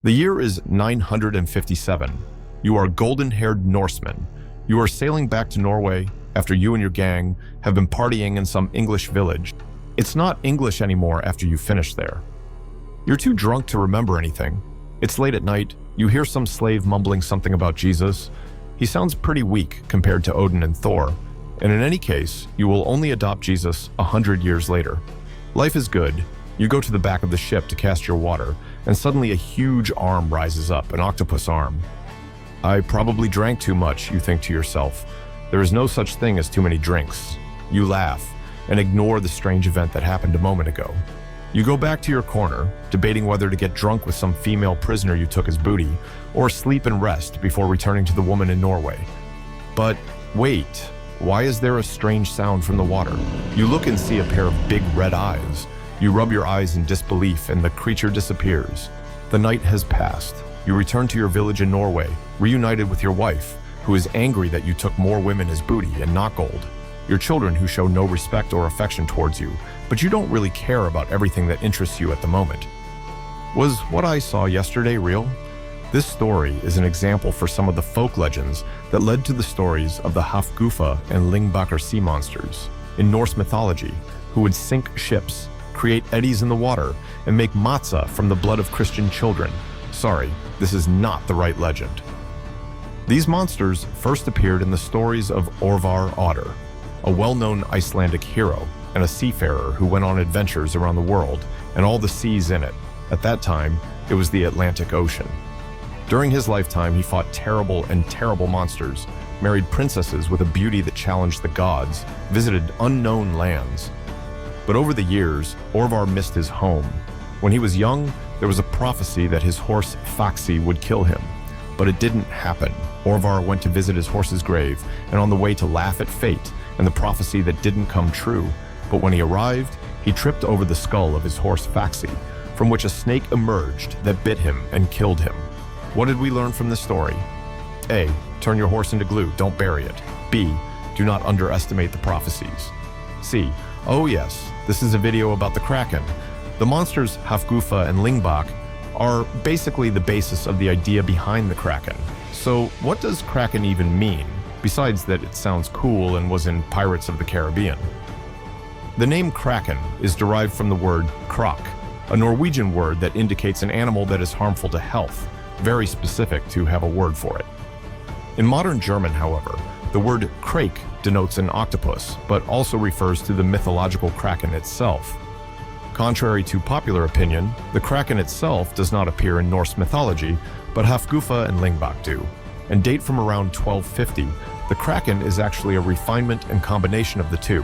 The year is 957. You are golden-haired Norsemen. You are sailing back to Norway after you and your gang have been partying in some English village. It's not English anymore after you finish there. You're too drunk to remember anything. It's late at night. You hear some slave mumbling something about Jesus. He sounds pretty weak compared to Odin and Thor. And in any case, you will only adopt Jesus 100 years later. Life is good. You go to the back of the ship to cast your water, and suddenly a huge arm rises up, an octopus arm. I probably drank too much, you think to yourself. There is no such thing as too many drinks. You laugh and ignore the strange event that happened a moment ago. You go back to your corner, debating whether to get drunk with some female prisoner you took as booty, or sleep and rest before returning to the woman in Norway. But wait. Why is there a strange sound from the water? You look and see a pair of big red eyes. You rub your eyes in disbelief and the creature disappears. The night has passed. You return to your village in Norway, reunited with your wife, who is angry that you took more women as booty and not gold. Your children who show no respect or affection towards you, but you don't really care about everything that interests you at the moment. Was what I saw yesterday real? This story is an example for some of the folk legends that led to the stories of the Hafgufa and Lyngbakr sea monsters in Norse mythology, who would sink ships, create eddies in the water, and make matzah from the blood of Christian children. Sorry, this is not the right legend. These monsters first appeared in the stories of Orvar Otter, a well-known Icelandic hero and a seafarer who went on adventures around the world and all the seas in it. At that time, it was the Atlantic Ocean. During his lifetime, he fought terrible monsters, married princesses with a beauty that challenged the gods, visited unknown lands. But over the years, Orvar missed his home. When he was young, there was a prophecy that his horse Faxi would kill him. But it didn't happen. Orvar went to visit his horse's grave, and on the way to laugh at fate and the prophecy that didn't come true. But when he arrived, he tripped over the skull of his horse Faxi, from which a snake emerged that bit him and killed him. What did we learn from this story? A. Turn your horse into glue, don't bury it. B. Do not underestimate the prophecies. C. Oh yes, this is a video about the Kraken. The monsters Hafgufa and Lyngbakr are basically the basis of the idea behind the Kraken. So what does Kraken even mean, besides that it sounds cool and was in Pirates of the Caribbean? The name Kraken is derived from the word krak, a Norwegian word that indicates an animal that is harmful to health. Very specific to have a word for it. In modern German, however, the word Krake denotes an octopus, but also refers to the mythological Kraken itself. Contrary to popular opinion, the Kraken itself does not appear in Norse mythology, but Hafgufa and Lyngbakr do, and date from around 1250. The Kraken is actually a refinement and combination of the two.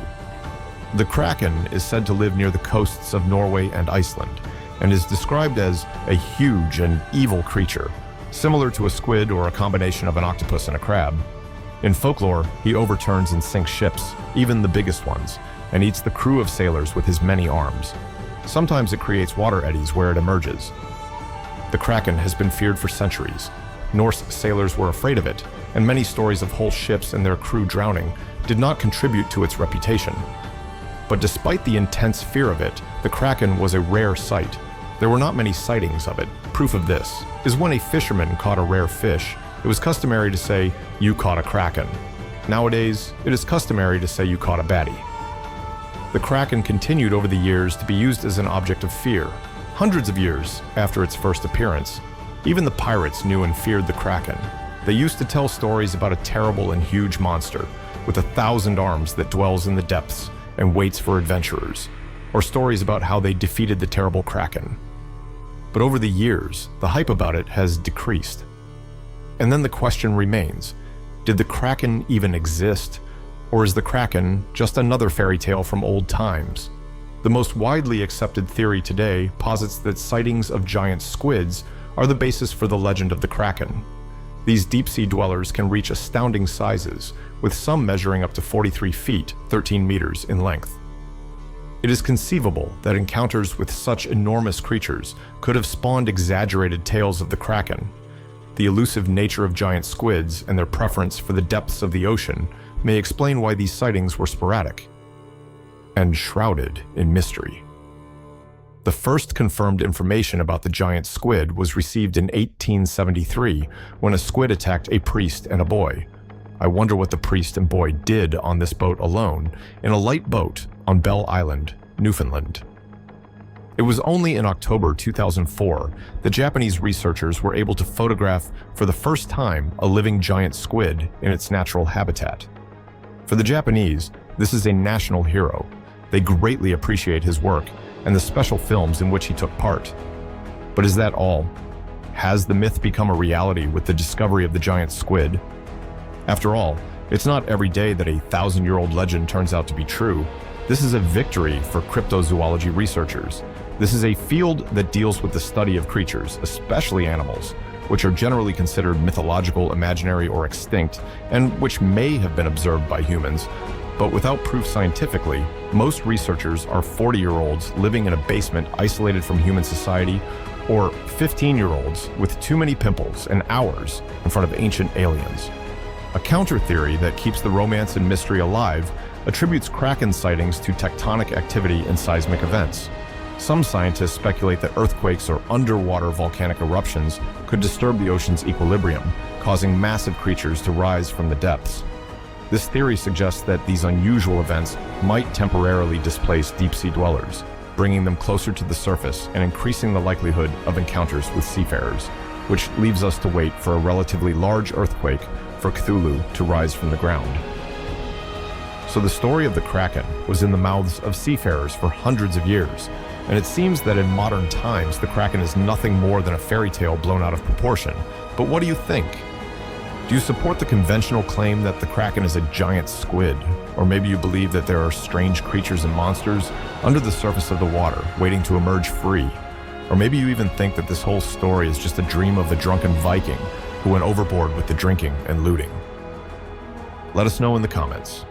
The Kraken is said to live near the coasts of Norway and Iceland, and is described as a huge and evil creature, similar to a squid or a combination of an octopus and a crab. In folklore, he overturns and sinks ships, even the biggest ones, and eats the crew of sailors with his many arms. Sometimes it creates water eddies where it emerges. The Kraken has been feared for centuries. Norse sailors were afraid of it, and many stories of whole ships and their crew drowning did not contribute to its reputation. But despite the intense fear of it, the Kraken was a rare sight. There were not many sightings of it. Proof of this is when a fisherman caught a rare fish, it was customary to say, "You caught a Kraken." Nowadays, it is customary to say you caught a baddie. The Kraken continued over the years to be used as an object of fear. Hundreds of years after its first appearance, even the pirates knew and feared the Kraken. They used to tell stories about a terrible and huge monster with 1,000 arms that dwells in the depths and waits for adventurers, or stories about how they defeated the terrible Kraken. But over the years, the hype about it has decreased. And then the question remains, did the Kraken even exist? Or is the Kraken just another fairy tale from old times? The most widely accepted theory today posits that sightings of giant squids are the basis for the legend of the Kraken. These deep-sea dwellers can reach astounding sizes, with some measuring up to 43 feet, 13 meters in length. It is conceivable that encounters with such enormous creatures could have spawned exaggerated tales of the Kraken. The elusive nature of giant squids and their preference for the depths of the ocean may explain why these sightings were sporadic and shrouded in mystery. The first confirmed information about the giant squid was received in 1873 when a squid attacked a priest and a boy. I wonder what the priest and boy did on this boat alone, in a light boat on Bell Island, Newfoundland. It was only in October 2004 that Japanese researchers were able to photograph for the first time a living giant squid in its natural habitat. For the Japanese, this is a national hero. They greatly appreciate his work and the special films in which he took part. But is that all? Has the myth become a reality with the discovery of the giant squid? After all, it's not every day that a 1,000-year-old legend turns out to be true. This is a victory for cryptozoology researchers. This is a field that deals with the study of creatures, especially animals, which are generally considered mythological, imaginary, or extinct, and which may have been observed by humans. But without proof scientifically, most researchers are 40-year-olds living in a basement isolated from human society, or 15-year-olds with too many pimples and hours in front of ancient aliens. A counter-theory that keeps the romance and mystery alive attributes Kraken sightings to tectonic activity and seismic events. Some scientists speculate that earthquakes or underwater volcanic eruptions could disturb the ocean's equilibrium, causing massive creatures to rise from the depths. This theory suggests that these unusual events might temporarily displace deep-sea dwellers, bringing them closer to the surface and increasing the likelihood of encounters with seafarers, which leaves us to wait for a relatively large earthquake for Cthulhu to rise from the ground. So the story of the Kraken was in the mouths of seafarers for hundreds of years, and it seems that in modern times the Kraken is nothing more than a fairy tale blown out of proportion. But what do you think? Do you support the conventional claim that the Kraken is a giant squid? Or maybe you believe that there are strange creatures and monsters under the surface of the water waiting to emerge free? Or maybe you even think that this whole story is just a dream of the drunken Viking who went overboard with the drinking and looting. Let us know in the comments.